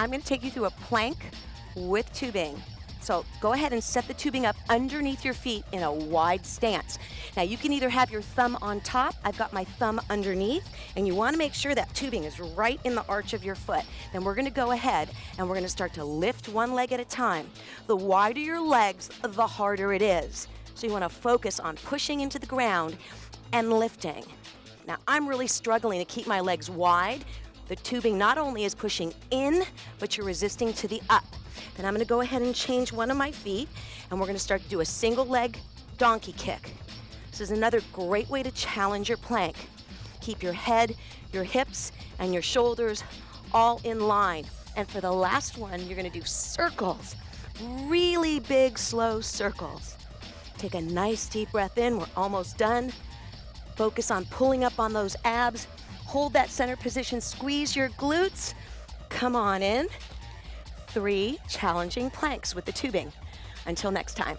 I'm gonna take you through a plank with tubing. So go ahead and set the tubing up underneath your feet in a wide stance. Now you can either have your thumb on top, I've got my thumb underneath, and you wanna make sure that tubing is right in the arch of your foot. Then we're gonna go ahead and we're gonna start to lift one leg at a time. The wider your legs, the harder it is. So you wanna focus on pushing into the ground and lifting. Now I'm really struggling to keep my legs wide. The tubing not only is pushing in, but you're resisting to the up. Then I'm gonna go ahead and change one of my feet, and we're gonna start to do a single leg donkey kick. This is another great way to challenge your plank. Keep your head, your hips, and your shoulders all in line. And for the last one, you're gonna do circles. Really big, slow circles. Take a nice deep breath in, we're almost done. Focus on pulling up on those abs. Hold that center position, squeeze your glutes. Come on in. 3 challenging planks with the tubing. Until next time.